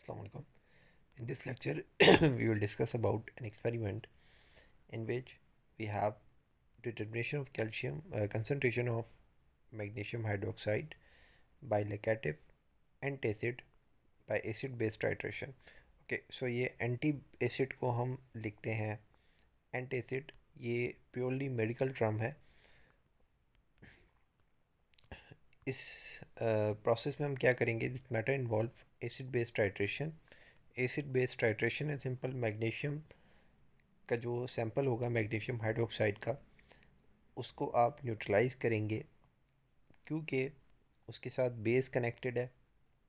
Assalamu alaikum. In this lecture, we will discuss about an experiment in which we have determination of calcium concentration of magnesium hydroxide by Lactative antacid by acid base titration. Okay so ये anti acid को हम लिखते हैं antacid. ये purely medical term है. इस process में हम क्या करेंगे? This matter involve acid base titration. Acid base titration है सिंपल. मैग्नीशियम का जो सैंपल होगा मैग्नीशियम हाइड्रोक्साइड का, उसको आप न्यूट्रलाइज करेंगे क्योंकि उसके साथ बेस कनेक्टेड है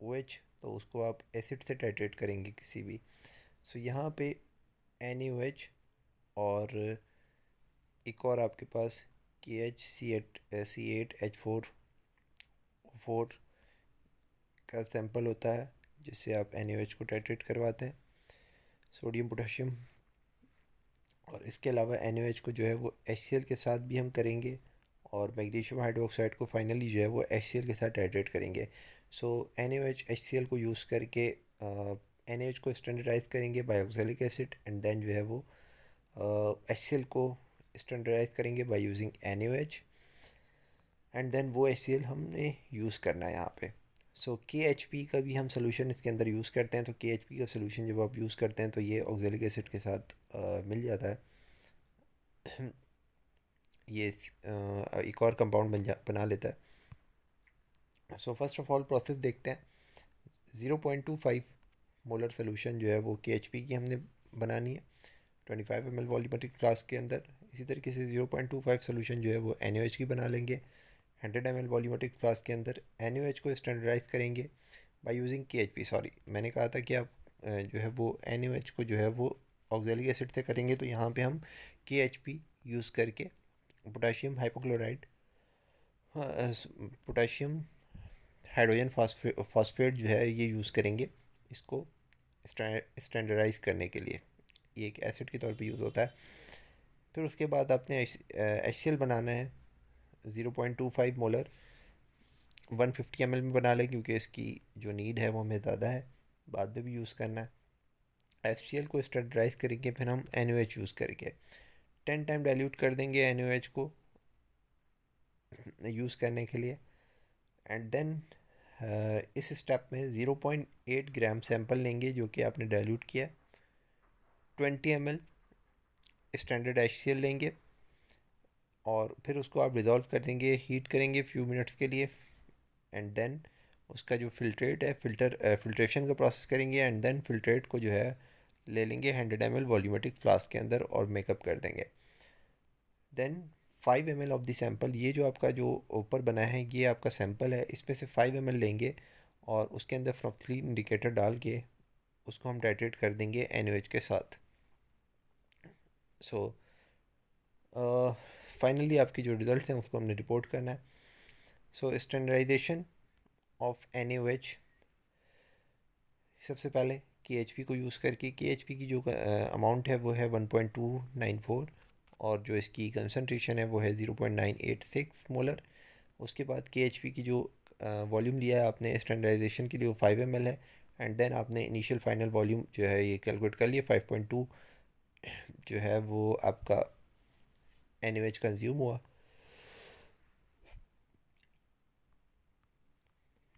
OH, तो उसको आप एसिड से टाइट्रेट करेंगे किसी भी. सो यहाँ पे NaOH और एक और आपके पास KHC8H4 का सैंपल होता है जिससे आप NaOH को टाइट्रेट करवाते हैं, सोडियम पोटेशियम. और इसके अलावा NaOH को जो है वो HCl के साथ भी हम करेंगे और मैग्नीशियम हाइड्रोक्साइड को फाइनली जो है वो HCl के साथ टाइट्रेट करेंगे. सो NaOH HCl को यूज़ करके NaOH को स्टैंडर्डाइज करेंगे by oxalic acid and then जो है वो HCl को स्टैंडर्डाइज करेंगे by using NaOH and then वो HCl हमने यूज़ करना है यहाँ पे. सो KHP का भी हम सोल्यूशन इसके अंदर यूज़ करते हैं. तो KHP का सोल्यूशन जब आप यूज़ करते हैं तो ये ऑक्सैलिक एसिड के साथ मिल जाता है. ये एक और कंपाउंड बना लेता है. So first of all process देखते हैं. 0.25 मोलर सोल्यूशन जो है वो KHP की हमने बनानी है 25 ml वॉल्यूमेट्रिक फ्लास्क के अंदर. इसी तरीके से 0.25 सोल्यूशन जो है वो NaOH की बना लेंगे 100 ml वॉल्यूमेट्रिक फ्लास्क के अंदर. NaOH को स्टैंडर्डाइज करेंगे बाय यूजिंग KHP. सॉरी, मैंने कहा था कि आप जो है वो NaOH को जो है वो ऑक्सैलिक एसिड से करेंगे, तो यहाँ पे हम KHP यूज़ करके potassium hypochlorite potassium hydrogen phosphate जो है ये यूज़ करेंगे इसको स्टैंडर्डाइज करने के लिए. ये एक एसिड के तौर पे यूज़ होता है. फिर उसके बाद आपने HCl बनाना है 0.25 मोलर 150 ml में बना लें क्योंकि इसकी जो नीड है वो हमें ज़्यादा है, बाद में भी यूज़ करना है. HCl को स्टैंडर्डाइज करेंगे, फिर हम NaOH यूज़ करेंगे. 10 टाइम डाइल्यूट कर देंगे NaOH को यूज़ करने के लिए एंड देन इस स्टेप में 0.8 ग्राम सैंपल लेंगे जो कि आपने डाइल्यूट किया. 20 ml स्टैंडर्ड HCl लेंगे और फिर उसको आप डिज़ोल्व कर देंगे, हीट करेंगे फ्यू मिनट्स के लिए एंड देन उसका जो फिल्ट्रेट है फिल्ट्रेशन का प्रोसेस करेंगे एंड देन फिल्ट्रेट को जो है ले लेंगे 100 ml वॉल्यूमेट्रिक फ्लास्क के अंदर और मेकअप कर देंगे. Then 5 ml of the sample, ये जो आपका जो ऊपर बना है ये आपका सैंपल है, इसमें से 5 ml लेंगे और उसके अंदर फ्रॉथली इंडिकेटर डाल के उसको हम टाइट्रेट कर देंगे NaOH के साथ. सो फाइनली आपकी जो रिज़ल्ट हैं उसको हमने रिपोर्ट करना है. सो स्टैंडर्डाइजेशन ऑफ NaOH, सबसे पहले KHP को यूज़ करके KHP की जो अमाउंट है वो है 1.294 और जो इसकी कंसनट्रेशन है वो है 0.986 मोलर. उसके बाद KHP की जो वॉल्यूम लिया है आपने स्टैंडर्डाइजेशन के लिए वो 5 ml है एंड देन आपने इनिशियल फाइनल वॉल्यूम जो है ये कैलकुलेट कर लिया 5.2 जो है वो आपका NaOH कंज्यूम हुआ.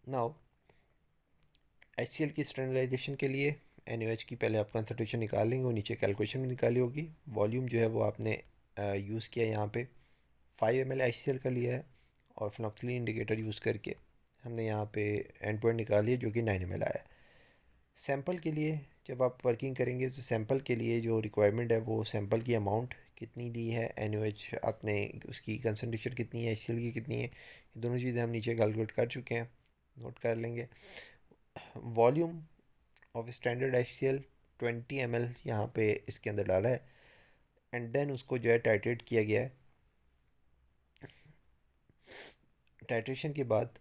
नाउ HCl की स्टैंडर्डाइजेशन के लिए NaOH की पहले आप कंसनट्रेशन निकाल लेंगे, वो नीचे कैलकुलेशन में निकाली होगी. वॉल्यूम जो है वो आपने यूज़ किया यहाँ पे 5 ml HCl का लिया है और फ्लॉक्सली इंडिकेटर यूज़ करके हमने यहाँ पे एंड पॉइंट निकाल लिया जो कि 9 ml आया. सैंपल के लिए जब आप वर्किंग करेंगे तो सैंपल के लिए जो रिक्वायरमेंट है वो सैंपल की अमाउंट कितनी दी है, NaOH आपने उसकी कंसनट्रेशन कितनी है, HCl की कितनी है, ये दोनों चीज़ें हम नीचे कैलकुलेट कर चुके हैं, नोट कर लेंगे. Volume of standard HCl 20 ml यहाँ पे इसके अंदर डाला है एंड देन उसको जो है टाइट्रेट किया गया है. टाइट्रेशन के बाद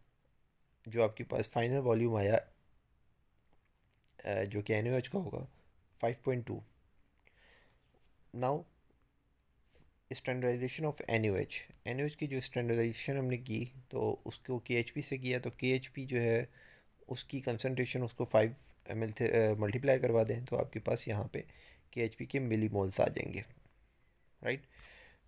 जो आपके पास फाइनल वॉल्यूम आया जो कि NaOH का होगा 5.2. नाउ स्टैंडर्डाइजेशन ऑफ NaOH की जो स्टैंडर्डाइजेशन हमने की तो उसको KHP से किया, तो KHP जो है उसकी कंसनट्रेशन उसको 5 ml से मल्टीप्लाई करवा दें तो आपके पास यहाँ पे KHP के मिली मोल्स आ जाएंगे, राइट।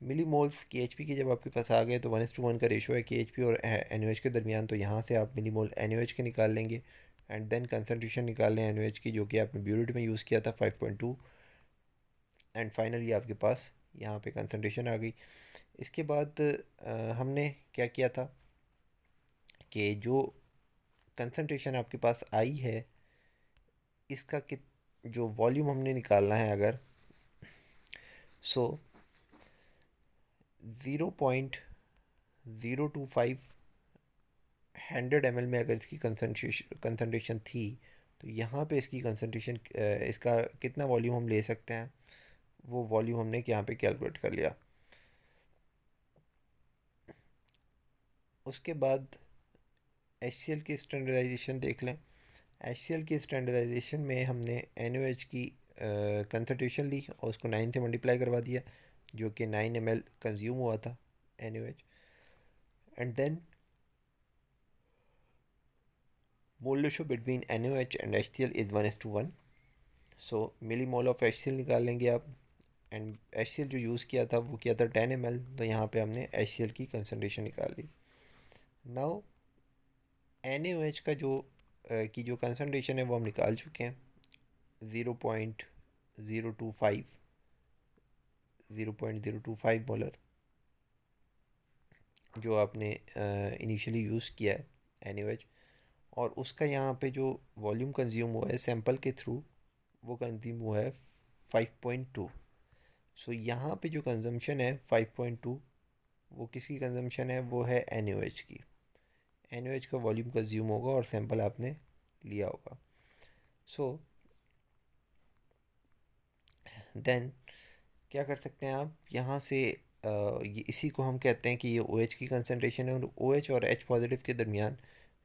मिली मोल्स KHP के जब आपके पास आ गए तो 1:1 का रेशो है KHP और NaOH के दरमियान, तो यहाँ से आप मिली मोल NaOH के निकाल लेंगे एंड देन कंसनट्रेशन निकाल लें NaOH की, जो कि आपने ब्यूरेट में यूज़ किया था 5.2, एंड फाइनली आपके पास यहाँ पे कंसनट्रेशन आ गई। इसके बाद हमने क्या किया था कि जो कंसनट्रेशन आपके पास आई है इसका कित जो वॉल्यूम हमने निकालना है अगर, सो 0.025 100 ml में अगर इसकी कंसनट्रेशन थी तो यहाँ पे इसकी कंसनट्रेशन इसका कितना वॉल्यूम हम ले सकते हैं, वो वॉल्यूम हमने यहाँ पे कैलकुलेट कर लिया। उसके बाद HCl की स्टैंडर्डाइजेशन देख लें। HCl की स्टैंडर्डाइजेशन में हमने NaOH की कंसनट्रेशन ली और उसको 9 से मल्टीप्लाई करवा दिया, जो कि 9 ml कंज्यूम हुआ था NaOH, and then mole ratio between NaOH and HCl is 1:1, so millimole of HCl निकाल लेंगे आप, एंड HCl जो यूज़ किया था वो किया था 10 ml, तो यहाँ पे हमने HCl की कंसनट्रेशन निकाल ली। नाउ NaOH का जो कंसनट्रेशन है वो हम निकाल चुके हैं 0.025 मोलर, जो आपने इनिशियली यूज़ किया है NaOH, और उसका यहाँ पे जो वॉल्यूम कंज्यूम हुआ है सैंपल के थ्रू वो कंज्यूम हुआ है 5.2। सो यहाँ पे जो कंजम्पशन है 5.2 वो किसकी कंजम्पशन है, वो है NaOH की। NaOH का वॉल्यूम कंज्यूम होगा और सैंपल आपने लिया होगा। सो देन क्या कर सकते हैं आप यहाँ से, ये इसी को हम कहते हैं कि ये OH की कंसनट्रेशन है, और OH और H पॉजिटिव के दरमियान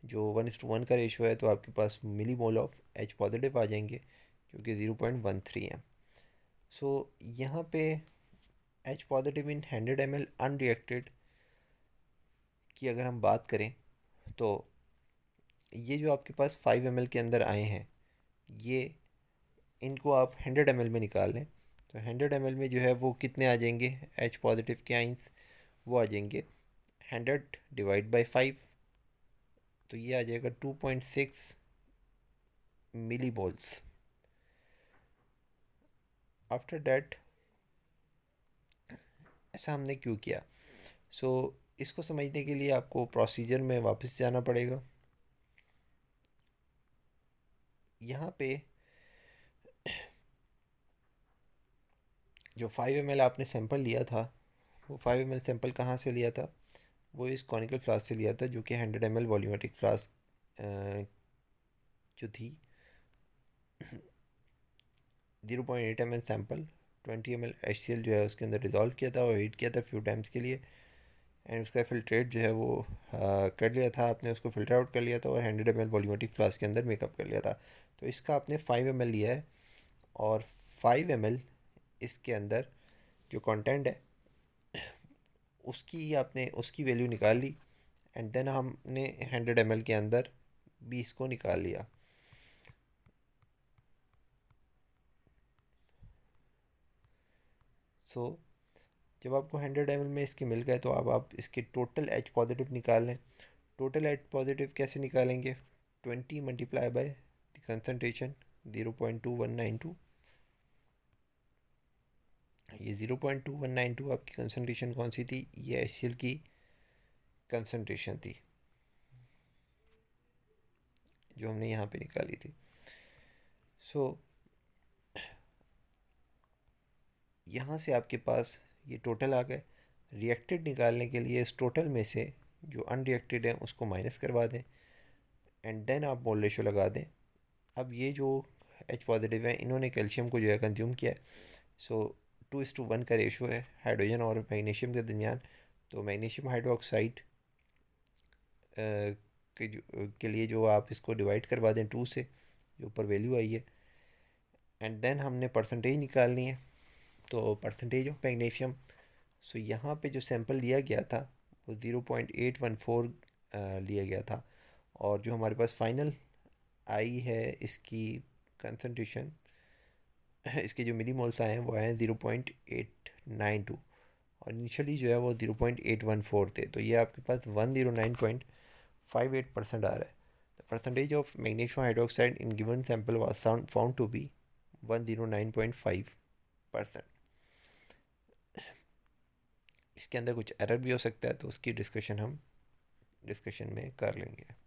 जो 1:1 का रेशो है तो आपके पास मिली मोल ऑफ H पॉजिटिव आ जाएंगे जो कि 0.13 है। सो यहाँ पे H positive in 100 ml unreacted की अगर हम बात करें तो ये जो आपके पास 5 ml के अंदर आए हैं, ये इनको आप 100 ml में निकाल लें तो 100 ml में जो है वो कितने आ जाएंगे H पॉजिटिव के आइंस, वो आ जाएंगे 100 डिवाइड बाई 5, तो ये आ जाएगा 2.6 मिली मोल्स। आफ्टर डैट ऐसा हमने क्यों किया, इसको समझने के लिए आपको प्रोसीजर में वापस जाना पड़ेगा। यहाँ पे जो 5 ml आपने सैंपल लिया था वो 5 ml सैंपल कहाँ से लिया था, वो इस कॉनिकल फ्लास्क से लिया था जो कि 100 ml वॉल्यूमेट्रिक फ्लास्क जो थी 0.8 ml सैंपल 20 ml HCl जो है उसके अंदर डिज़ोल्व किया था और हीट किया था फ्यू टाइम्स के लिए, एंड उसका फिल्ट्रेट जो है वो कर लिया था आपने, उसको फिल्टर आउट कर लिया था और 100 ml वॉल्यूमेट्रिक फ्लास्क के अंदर मेकअप कर लिया था। तो इसका आपने 5 ml लिया है और 5 ml इसके अंदर जो कंटेंट है उसकी आपने उसकी वैल्यू निकाल ली, एंड देन हमने 100 ml के अंदर 20 को निकाल लिया। सो जब आपको 100 ml में इसके मिल गए तो अब आप इसके टोटल H पॉजिटिव निकाल लें। टोटल H पॉजिटिव कैसे निकालेंगे, 20 मल्टीप्लाई बाय द कंसनट्रेशन 0.2192, ये 0.2192 आपकी कंसनट्रेशन कौन सी थी, ये HCl की कंसनट्रेशन थी जो हमने यहाँ पे निकाली थी। सो यहाँ से आपके पास ये टोटल आ गए। रिएक्टेड निकालने के लिए इस टोटल में से जो अनरिएक्टेड है उसको माइनस करवा दें एंड देन आप मोल रेशो लगा दें। अब ये जो H पॉजिटिव है इन्होंने कैल्शियम को जो है कंज्यूम किया है, सो 2:1 का रेशो है हाइड्रोजन और मैग्नीशियम के दरमियान, तो मैग्नीशियम हाइड्रोक्साइड के लिए जो आप इसको डिवाइड करवा दें 2 से, जो ऊपर वैल्यू आई है, एंड देन हमने परसेंटेज निकालनी है, तो परसेंटेज ऑफ मैग्नीशियम, सो यहाँ पे जो सैंपल लिया गया था वो 0.814 लिया गया था, और जो हमारे पास फाइनल आई है इसकी कंसनट्रेशन, इसके जो मिली मोल्स आए हैं वो आए हैं 0.892, और इनिशियली जो है वो 0.814 थे। तो ये आपके पास 109.58% आ रहा है। The percentage of magnesium hydroxide in given sample was found to be 109.5%। इसके अंदर कुछ एरर भी हो सकता है, तो उसकी डिस्कशन हम डिस्कशन में कर लेंगे।